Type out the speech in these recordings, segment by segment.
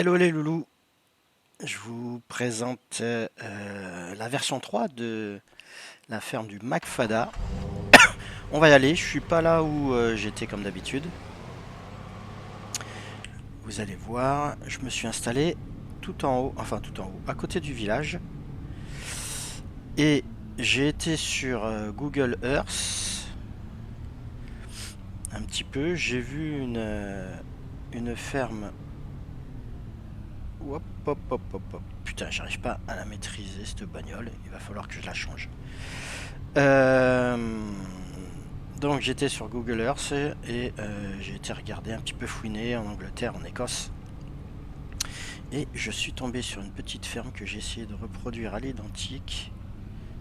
Hello les loulous, je vous présente la version 3 de la ferme du McFada. On va y aller, je suis pas là où j'étais comme d'habitude. Vous allez voir, je me suis installé tout en haut, enfin tout en haut, à côté du village. Et j'ai été sur Google Earth un petit peu, j'ai vu une ferme. Hop, hop, hop, hop, hop. Putain, j'arrive pas à la maîtriser cette bagnole, il va falloir que je la change. Euh, donc j'étais sur Google Earth et j'ai été regarder un petit peu fouiner en Angleterre, en Écosse. Et je suis tombé sur une petite ferme que j'ai essayé de reproduire à l'identique.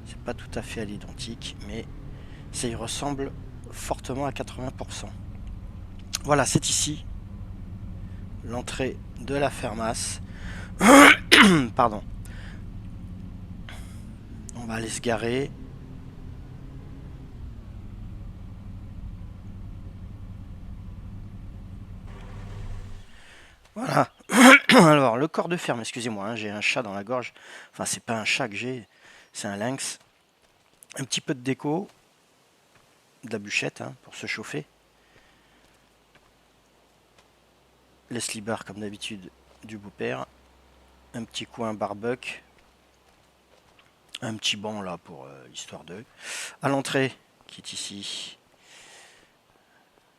C'est pas tout à fait à l'identique, mais ça y ressemble fortement à 80%. Voilà, c'est ici l'entrée de la fermasse. Pardon. On va aller se garer. Voilà. Alors, le corps de ferme, excusez-moi, hein, j'ai un chat dans la gorge. Enfin, c'est pas un chat que j'ai, c'est un lynx. Un petit peu de déco, de la bûchette hein, pour se chauffer. Les slibards, comme d'habitude, du beau-père. Un petit coin barbecue. Un petit banc là pour histoire de. À l'entrée, qui est ici,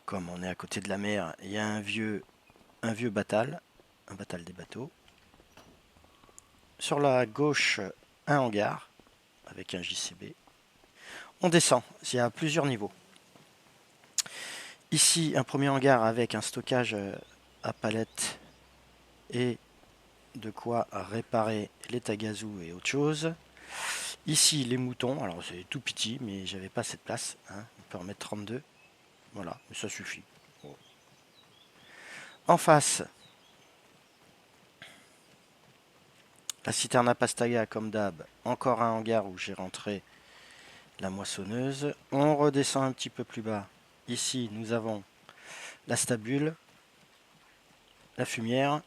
comme on est à côté de la mer, il y a un vieux batal, un batal des bateaux. Sur la gauche, un hangar avec un JCB. On descend, il y a plusieurs niveaux. Ici, un premier hangar avec un stockage à palettes et de quoi réparer les tagazous et autre chose. Ici, les moutons. Alors, c'est tout petit, mais j'avais pas cette place. Hein. On peut en mettre 32. Voilà, mais ça suffit. Bon. En face, la citerne à Pastaga, comme d'hab. Encore un hangar où j'ai rentré la moissonneuse. On redescend un petit peu plus bas. Ici, nous avons la stabule, la fumière,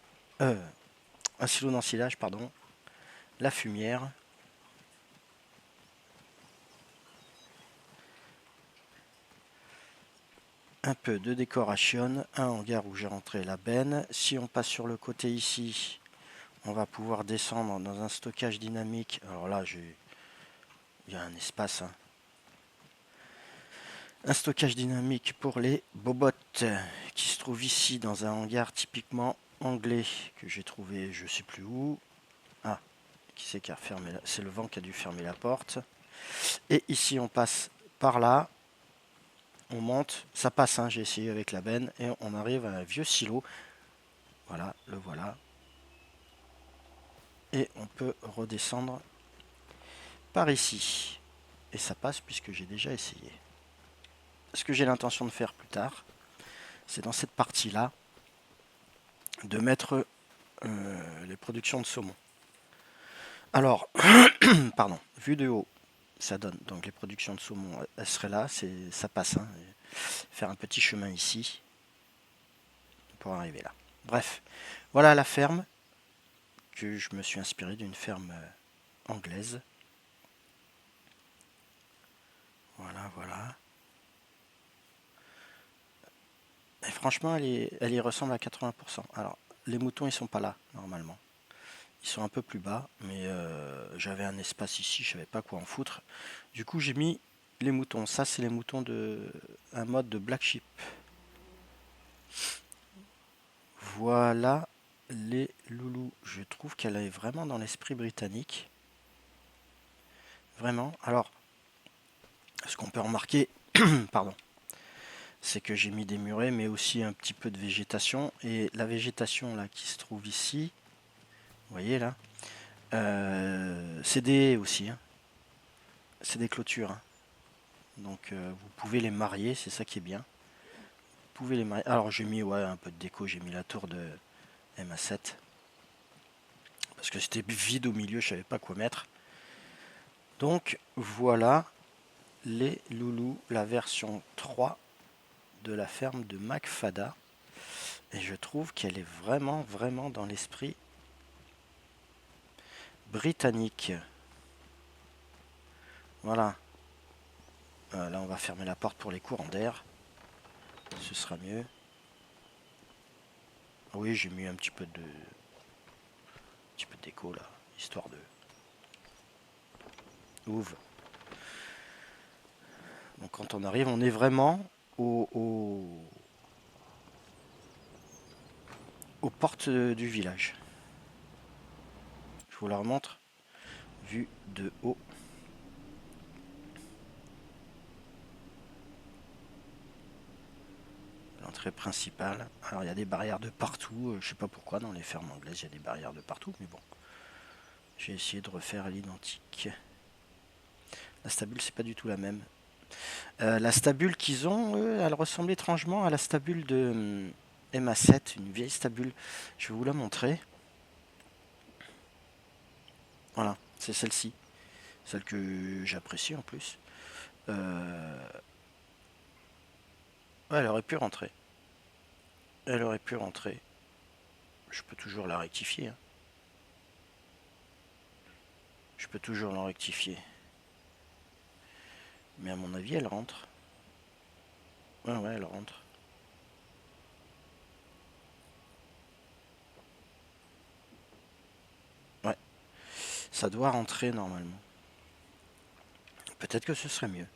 un silo d'ensilage, pardon, la fumière. Un peu de décoration, un hangar où j'ai rentré la benne. Si on passe sur le côté ici, on va pouvoir descendre dans un stockage dynamique. Alors là, il y a un espace. Hein. Un stockage dynamique pour les bobottes qui se trouve ici dans un hangar typiquement anglais que j'ai trouvé je sais plus où. Ah, qui c'est qui a fermé la... C'est le vent qui a dû fermer la porte. Et ici on passe par là. On monte, ça passe, hein, j'ai essayé avec la benne et on arrive à un vieux silo. Voilà, le voilà. Et on peut redescendre par ici. Et ça passe puisque j'ai déjà essayé. Ce que j'ai l'intention de faire plus tard, c'est dans cette partie-là de mettre les productions de saumon. Alors, pardon, vu de haut, ça donne donc les productions de saumon, elles seraient là, ça passe. Hein, faire un petit chemin ici pour arriver là. Bref, voilà la ferme que je me suis inspiré d'une ferme anglaise. Voilà, voilà. Et franchement, elle y ressemble à 80%. Alors, les moutons, ils sont pas là, normalement. Ils sont un peu plus bas, mais j'avais un espace ici, je savais pas quoi en foutre. Du coup, j'ai mis les moutons. Ça, c'est les moutons de un mode de Black Sheep. Voilà les loulous. Je trouve qu'elle est vraiment dans l'esprit britannique. Vraiment. Alors, ce qu'on peut remarquer, pardon, c'est que j'ai mis des murets, mais aussi un petit peu de végétation. Et la végétation là qui se trouve ici, vous voyez là, c'est des aussi, hein. C'est des clôtures. Hein. Donc vous pouvez les marier, c'est ça qui est bien. Vous pouvez les marier. Alors j'ai mis ouais, un peu de déco, j'ai mis la tour de MA7. Parce que c'était vide au milieu, je savais pas quoi mettre. Donc voilà les loulous, la version 3 de la ferme de McFada. Et je trouve qu'elle est vraiment, vraiment dans l'esprit britannique. Voilà. Là, on va fermer la porte pour les courants d'air. Ce sera mieux. Oui, j'ai mis un petit peu de déco là, histoire de ouvre. Donc quand on arrive, on est vraiment aux portes du village. Je vous la remontre, vue de haut. L'entrée principale. Alors il y a des barrières de partout. Je sais pas pourquoi dans les fermes anglaises il y a des barrières de partout, mais bon. J'ai essayé de refaire à l'identique. La stabule c'est pas du tout la même. La stabule qu'ils ont, eux, elle ressemble étrangement à la stabule de MA7, une vieille stabule. Je vais vous la montrer. Voilà, c'est celle-ci. Celle que j'apprécie en plus. Ouais, elle aurait pu rentrer. Elle aurait pu rentrer. Je peux toujours la rectifier. Hein. Je peux toujours la rectifier. Mais à mon avis, elle rentre. Ouais, ouais, elle rentre. Ouais, ça doit rentrer normalement. Peut-être que ce serait mieux.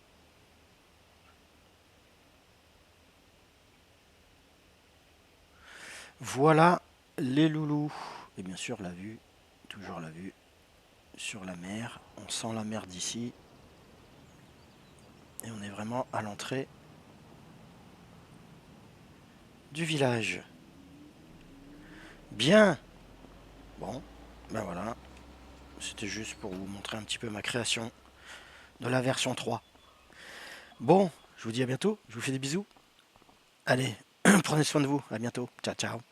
Voilà les loulous. Et bien sûr, la vue. Toujours la vue sur la mer. On sent la mer d'ici. Et on est vraiment à l'entrée du village. Bien. Bon, ben voilà. C'était juste pour vous montrer un petit peu ma création de la version 3. Bon, je vous dis à bientôt. Je vous fais des bisous. Allez, prenez soin de vous. À bientôt. Ciao, ciao.